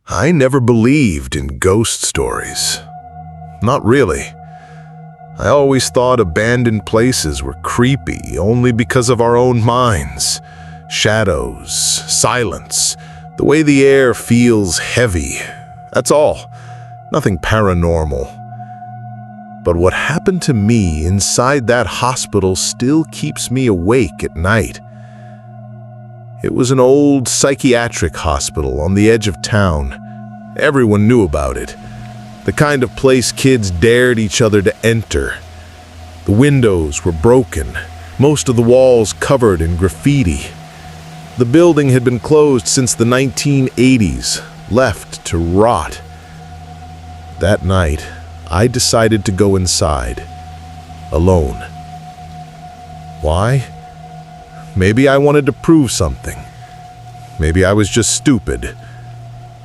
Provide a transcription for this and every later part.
I never believed in ghost stories. Not really. I always thought abandoned places were creepy only because of our own minds. Shadows, silence, the way the air feels heavy. That's all. Nothing paranormal. But what happened to me inside that hospital still keeps me awake at night. It was an old psychiatric hospital on the edge of town. Everyone knew about it. The kind of place kids dared each other to enter. The windows were broken, most of the walls covered in graffiti. The building had been closed since the 1980s, left to rot. That night, I decided to go inside, alone. Why? Maybe I wanted to prove something. Maybe I was just stupid.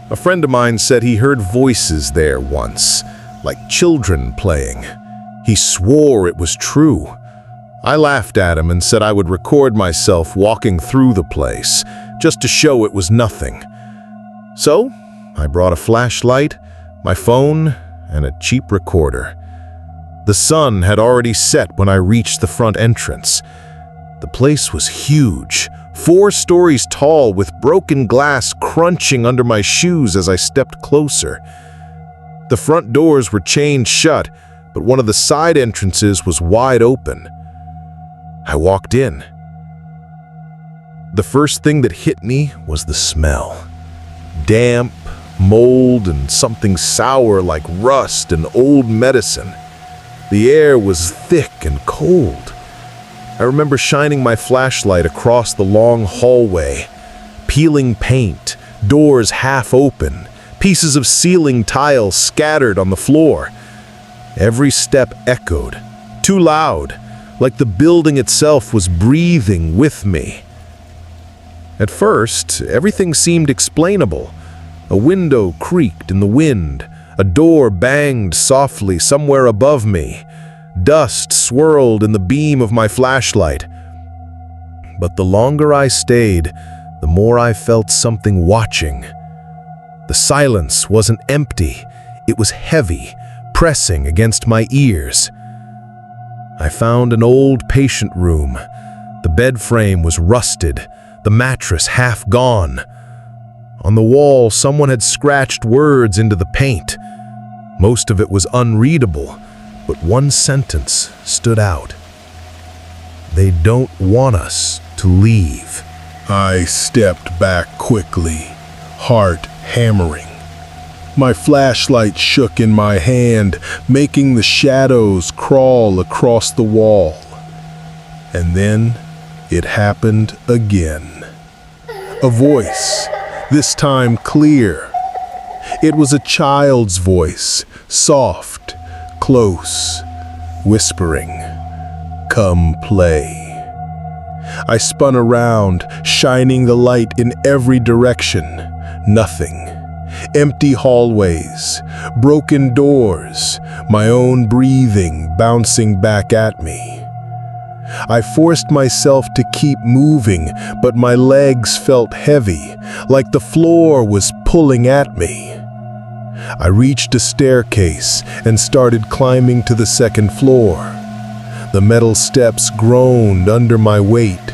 A friend of mine said he heard voices there once, like children playing. He swore it was true. I laughed at him and said I would record myself walking through the place, just to show it was nothing. So, I brought a flashlight, my phone, and a cheap recorder. The sun had already set when I reached the front entrance. The place was huge, 4 stories tall, with broken glass crunching under my shoes as I stepped closer. The front doors were chained shut, but one of the side entrances was wide open. I walked in. The first thing that hit me was the smell. Damp, mold, and something sour like rust and old medicine. The air was thick and cold. I remember shining my flashlight across the long hallway, peeling paint, doors half open, pieces of ceiling tile scattered on the floor. Every step echoed, too loud, like the building itself was breathing with me. At first, everything seemed explainable. A window creaked in the wind, a door banged softly somewhere above me. Dust swirled in the beam of my flashlight. But the longer I stayed, the more I felt something watching. The silence wasn't empty, it was heavy, pressing against my ears. I found an old patient room. The bed frame was rusted, the mattress half gone. On the wall, someone had scratched words into the paint. Most of it was unreadable, but one sentence stood out. They don't want us to leave. I stepped back quickly, heart hammering. My flashlight shook in my hand, making the shadows crawl across the wall. And then it happened again. A voice, this time clear. It was a child's voice, soft, close, whispering, "Come play." I spun around, shining the light in every direction. Nothing. Empty hallways, broken doors, my own breathing bouncing back at me. I forced myself to keep moving, but my legs felt heavy, like the floor was pulling at me. I reached a staircase and started climbing to the second floor. The metal steps groaned under my weight.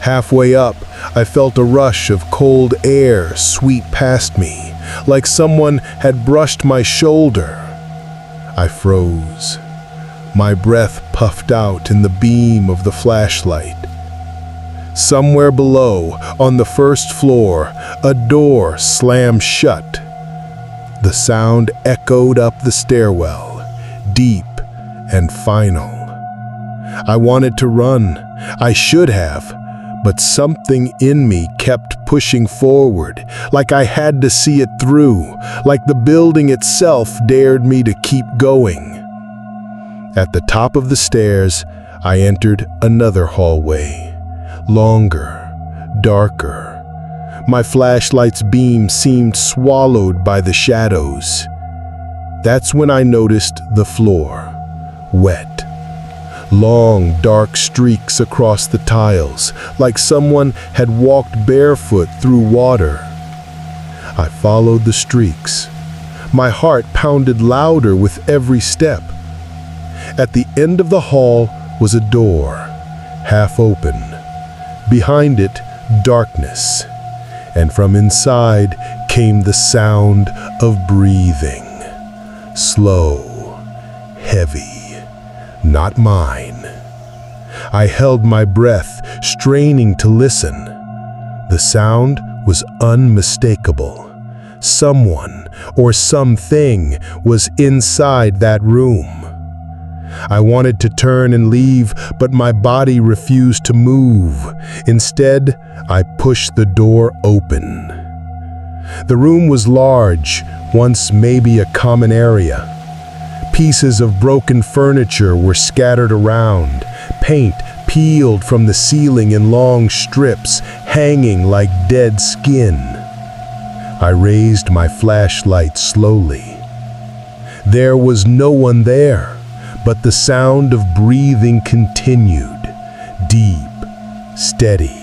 Halfway up, I felt a rush of cold air sweep past me, like someone had brushed my shoulder. I froze. My breath puffed out in the beam of the flashlight. Somewhere below, on the first floor, a door slammed shut. The sound echoed up the stairwell, deep and final. I wanted to run. I should have. But something in me kept pushing forward, like I had to see it through, like the building itself dared me to keep going. At the top of the stairs, I entered another hallway, longer, darker. My flashlight's beam seemed swallowed by the shadows. That's when I noticed the floor, wet. Long, dark streaks across the tiles, like someone had walked barefoot through water. I followed the streaks. My heart pounded louder with every step. At the end of the hall was a door, half open. Behind it, darkness. And from inside came the sound of breathing. Slow, heavy, not mine. I held my breath, straining to listen. The sound was unmistakable. Someone or something was inside that room. I wanted to turn and leave, but my body refused to move. Instead, I pushed the door open. The room was large, once maybe a common area. Pieces of broken furniture were scattered around, paint peeled from the ceiling in long strips, hanging like dead skin. I raised my flashlight slowly. There was no one there, but the sound of breathing continued, deep, steady,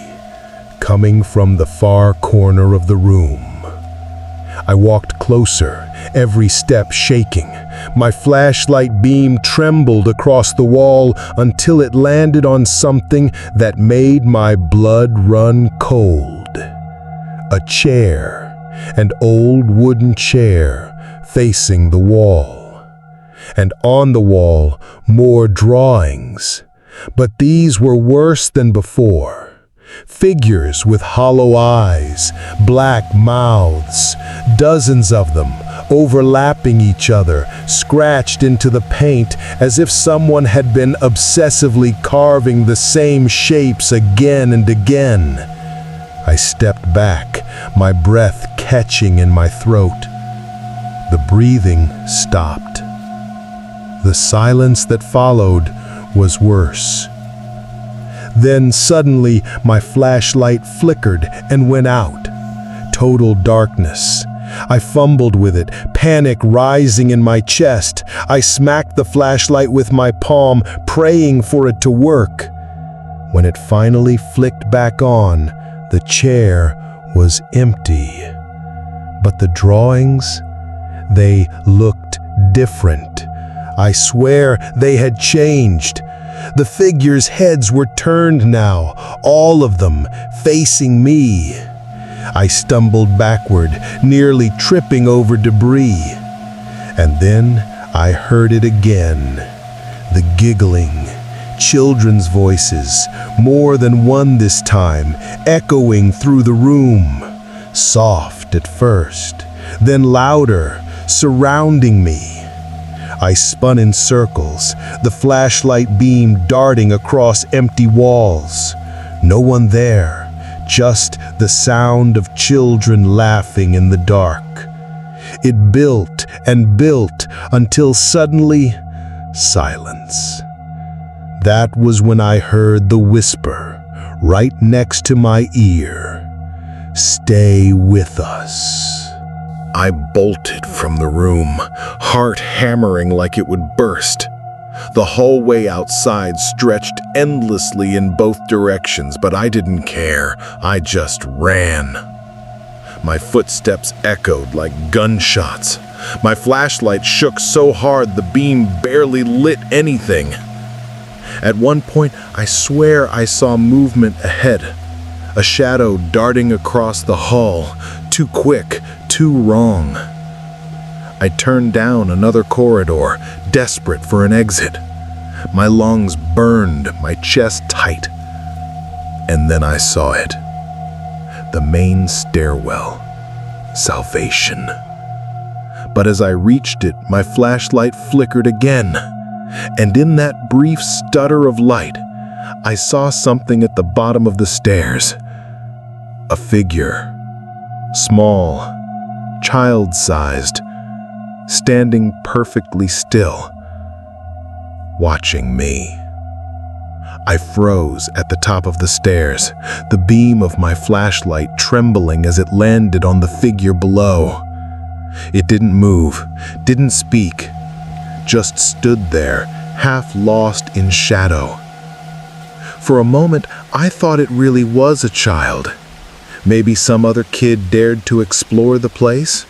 coming from the far corner of the room. I walked closer, every step shaking. My flashlight beam trembled across the wall until it landed on something that made my blood run cold. A chair, an old wooden chair facing the wall. And on the wall, more drawings. But these were worse than before. Figures with hollow eyes, black mouths, dozens of them, overlapping each other, scratched into the paint as if someone had been obsessively carving the same shapes again and again. I stepped back, my breath catching in my throat. The breathing stopped. The silence that followed was worse. Then suddenly my flashlight flickered and went out. Total darkness. I fumbled with it, panic rising in my chest. I smacked the flashlight with my palm, praying for it to work. When it finally flicked back on, the chair was empty. But the drawings, they looked different. I swear they had changed. The figures' heads were turned now, all of them facing me. I stumbled backward, nearly tripping over debris. And then I heard it again. The giggling, children's voices, more than one this time, echoing through the room. Soft at first, then louder, surrounding me. I spun in circles, the flashlight beam darting across empty walls. No one there, just the sound of children laughing in the dark. It built and built until suddenly, silence. That was when I heard the whisper, right next to my ear. "Stay with us." I bolted from the room, heart hammering like it would burst. The hallway outside stretched endlessly in both directions, but I didn't care. I just ran. My footsteps echoed like gunshots. My flashlight shook so hard the beam barely lit anything. At one point, I swear I saw movement ahead. A shadow darting across the hall, too quick, too wrong. I turned down another corridor, desperate for an exit. My lungs burned, my chest tight. And then I saw it. The main stairwell. Salvation. But as I reached it, my flashlight flickered again. And in that brief stutter of light, I saw something at the bottom of the stairs. A figure. Small, child-sized, standing perfectly still, watching me. I froze at the top of the stairs, the beam of my flashlight trembling as it landed on the figure below. It didn't move, didn't speak, just stood there, half lost in shadow. For a moment, I thought it really was a child. Maybe some other kid dared to explore the place.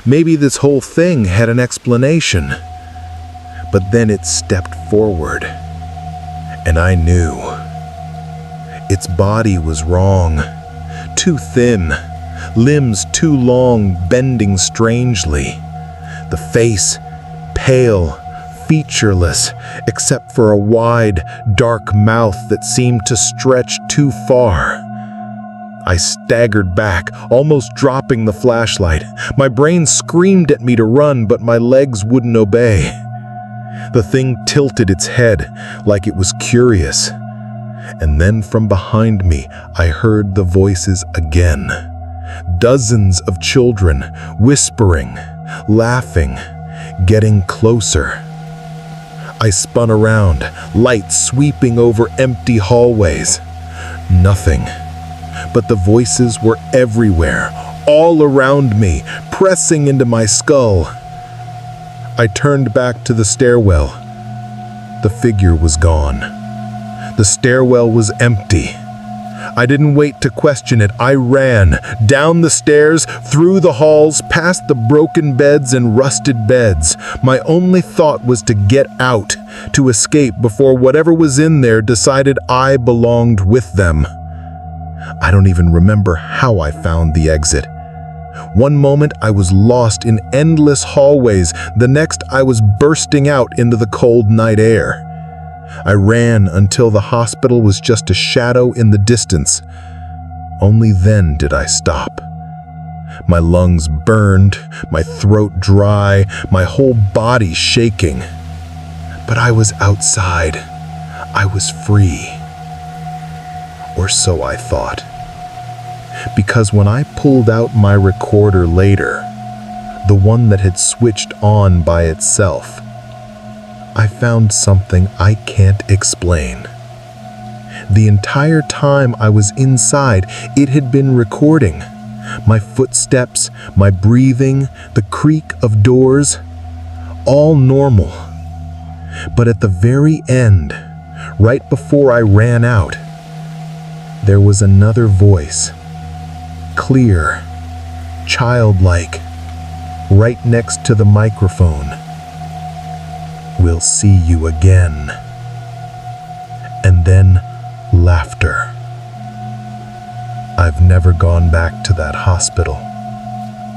Maybe this whole thing had an explanation. But then it stepped forward, and I knew. Its body was wrong, too thin, limbs too long, bending strangely. The face, pale, featureless, except for a wide, dark mouth that seemed to stretch too far. I staggered back, almost dropping the flashlight. My brain screamed at me to run, but my legs wouldn't obey. The thing tilted its head like it was curious. And then from behind me, I heard the voices again. Dozens of children, whispering, laughing, getting closer. I spun around, light sweeping over empty hallways. Nothing. But the voices were everywhere, all around me, pressing into my skull. I turned back to the stairwell. The figure was gone. The stairwell was empty. I didn't wait to question it. I ran, down the stairs, through the halls, past the broken beds and rusted beds. My only thought was to get out, to escape before whatever was in there decided I belonged with them. I don't even remember how I found the exit. One moment I was lost in endless hallways, the next I was bursting out into the cold night air. I ran until the hospital was just a shadow in the distance. Only then did I stop. My lungs burned, my throat dry, my whole body shaking. But I was outside. I was free. Or so I thought. Because when I pulled out my recorder later, the one that had switched on by itself, I found something I can't explain. The entire time I was inside, it had been recording. My footsteps, my breathing, the creak of doors, all normal. But at the very end, right before I ran out, there was another voice, clear, childlike, right next to the microphone. "We'll see you again." And then laughter. I've never gone back to that hospital.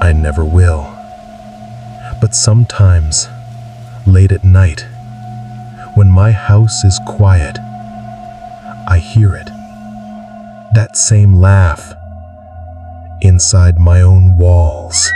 I never will. But sometimes, late at night, when my house is quiet, I hear it. That same laugh inside my own walls.